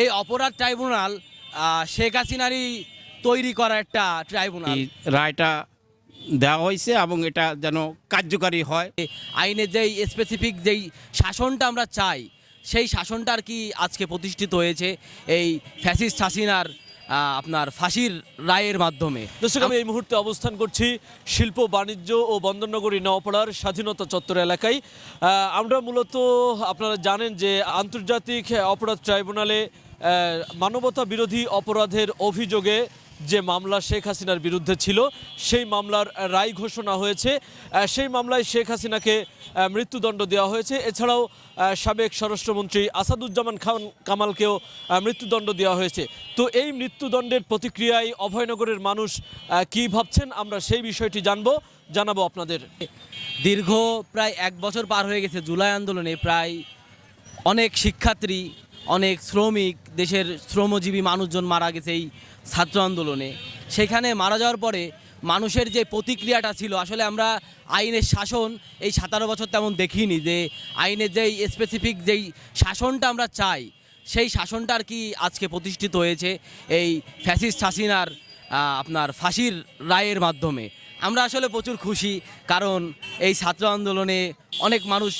এই অপরাধ ট্রাইব্যুনাল শেখ হাসিনারই তৈরি করা একটা ট্রাইব্যুনাল। রায়টা দেওয়া হয়েছে এবং এটা যেন কার্যকারী হয়। আইনের যেই স্পেসিফিক যেই শাসনটা আমরা চাই, সেই শাসনটা আর কি আজকে প্রতিষ্ঠিত হয়েছে এই ফ্যাসিস্ট হাসিনার আপনার ফাঁসির রায়ের মাধ্যমে। দর্শক, আমি এই মুহূর্তে অবস্থান করছি শিল্প বাণিজ্য ও বন্দরনগরী নওপাড়ার স্বাধীনতা চত্বর এলাকায়। আমরা মূলত আপনারা জানেন যে আন্তর্জাতিক অপরাধ ট্রাইব্যুনালে মানবতা বিরোধী অপরাধের অভিযোগে যে মামলা শেখ হাসিনার বিরুদ্ধে ছিল, সেই মামলার রায় ঘোষণা হয়েছে। সেই মামলায় শেখ হাসিনাকে মৃত্যুদণ্ড দেওয়া হয়েছে। এছাড়াও সাবেক স্বরাষ্ট্রমন্ত্রী আসাদুজ্জামান খান কামালকেও মৃত্যুদণ্ড দেওয়া হয়েছে। তো এই মৃত্যুদণ্ডের প্রতিক্রিয়ায় অভয়নগরের মানুষ কি ভাবছেন, আমরা সেই বিষয়টি জানাবো আপনাদের। দীর্ঘ প্রায় 1 বছর পার হয়ে গেছে জুলাই আন্দোলনে। প্রায় অনেক শিক্ষার্থী, অনেক শ্রমিক, দেশের শ্রমজীবী মানুষজন মারা গেছে এই ছাত্র আন্দোলনে। সেখানে মারা যাওয়ার পরে মানুষের যে প্রতিক্রিয়াটা ছিল, আসলে আমরা আইনের শাসন এই 17 বছর তেমন দেখিনি, যে আইনের যেই স্পেসিফিক যেই শাসনটা আমরা চাই, সেই শাসনটা আর কি আজকে প্রতিষ্ঠিত হয়েছে এই ফ্যাসিস্ট হাসিনার আপনার ফাঁসির রায়ের মাধ্যমে। আমরা আসলে প্রচুর খুশি, কারণ এই ছাত্র আন্দোলনে অনেক মানুষ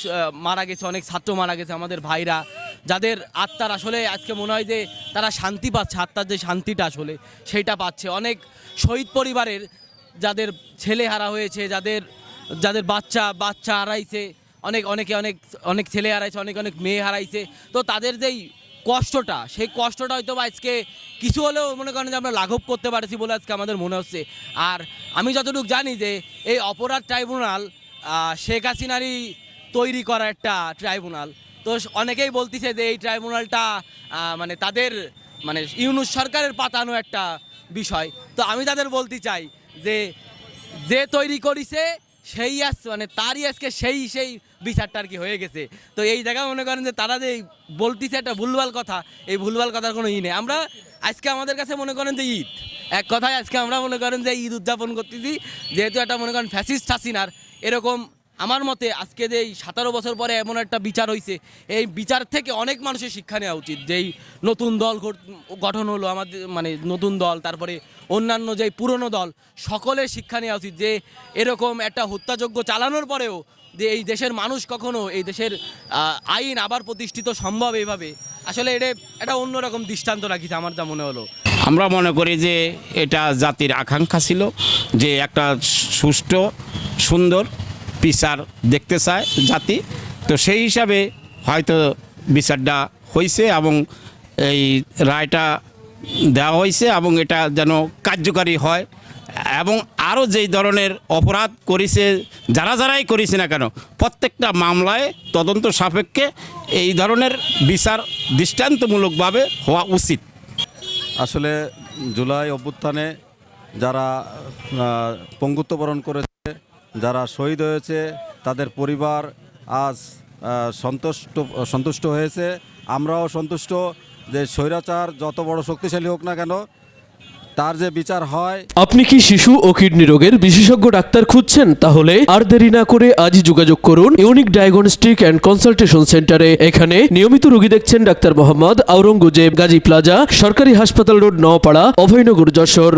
মারা গেছে, অনেক ছাত্র মারা গেছে, আমাদের ভাইরা, যাদের আত্মার আসলে আজকে মনে হয় যে তারা শান্তি পাচ্ছে, আত্মার যে শান্তিটা আসলে সেইটা পাচ্ছে। অনেক শহীদ পরিবারের যাদের ছেলে হারা হয়েছে, যাদের বাচ্চা হারাইছে, অনেক ছেলে হারাইছে, অনেক মেয়ে হারাইছে। তো তাদের যেই কষ্টটা, সেই কষ্টটা হয়তো আজকে কিছু হলেও মনে করেন যে আমরা লাঘব করতে পারছি বলে আজকে আমাদের মনে হচ্ছে। আর আমি যতটুকু জানি যে এই অপরাধ ট্রাইব্যুনাল শেখ হাসিনারই তৈরি করা একটা ট্রাইব্যুনাল। তো অনেকেই বলতেছে যে এই ট্রাইব্যুনালটা মানে তাদের ইউনূস সরকারের পাতানো একটা বিষয়। তো আমি তাদের বলতে চাই যে তৈরি করেছে সেই তারই আজকে সেই বিচারটা আর কি হয়ে গেছে। তো এই জায়গায় মনে করেন যে তারা যে বলতেছে একটা ভুলভাল কথা, এই ভুলভাল কথার কোনো নেই। আমরা আজকে আমাদের কাছে মনে করেন যে ঈদ, এক কথায় আজকে আমরা মনে করেন যে ঈদ উদযাপন করতেছি, যেহেতু একটা মনে করেন ফ্যাসিস্ট হাসিনার এরকম আমার মতে আজকে যে 17 বছর পরে এমন একটা বিচার হয়েছে, এই বিচার থেকে অনেক মানুষের শিক্ষা নেওয়া উচিত। যেই নতুন দল গঠন হলো আমাদের, নতুন দল, তারপরে অন্যান্য যেই পুরনো দল, সকলের শিক্ষা নেওয়া উচিত যে এরকম একটা হত্যাযজ্ঞ চালানোর পরেও যে এই দেশের মানুষ কখনো এই দেশের আইন আবার প্রতিষ্ঠিত সম্ভব এইভাবে, আসলে এটা একটা অন্যরকম দৃষ্টান্ত রাখিছে আমার যা মনে হলো। আমরা মনে করি যে এটা জাতির আকাঙ্ক্ষা ছিল যে একটা সুষ্ঠু সুন্দর বিচার দেখতে চায় জাতি। তো সেই হিসাবে হয়তো বিচারটা হয়েছে এবং এই রায়টা দেওয়া হয়েছে এবং এটা যেন কার্যকারী হয় এবং আরও যেই ধরনের অপরাধ করেছে যারাই করেছে না কেন, প্রত্যেকটা মামলায় তদন্ত সাপেক্ষে এই ধরনের বিচার দৃষ্টান্তমূলকভাবে হওয়া উচিত। আসলে জুলাই অভ্যুত্থানে যারা পঙ্গুত্ববরণ করেছে, যারা শহীদ হয়েছে, তাদের পরিবার আজ সন্তুষ্ট হয়েছে। আমরাও সন্তুষ্ট যে স্বৈরাচার যত বড় শক্তিশালী হোক না কেন, তার যে বিচার হয়। আপনি কি শিশু ও কিডনি রোগের বিশেষজ্ঞ ডাক্তার খুঁজছেন? তাহলে আর দেরি না করে আজই যোগাযোগ করুন ইউনিক ডায়াগনস্টিক অ্যান্ড কনসালটেশন সেন্টারে। এখানে নিয়মিত রোগী দেখছেন ডাক্তার মোহাম্মদ আওরঙ্গজেব, গাজী প্লাজা, সরকারি হাসপাতাল রোড, নওপাড়া, অভয়নগর, যশোর।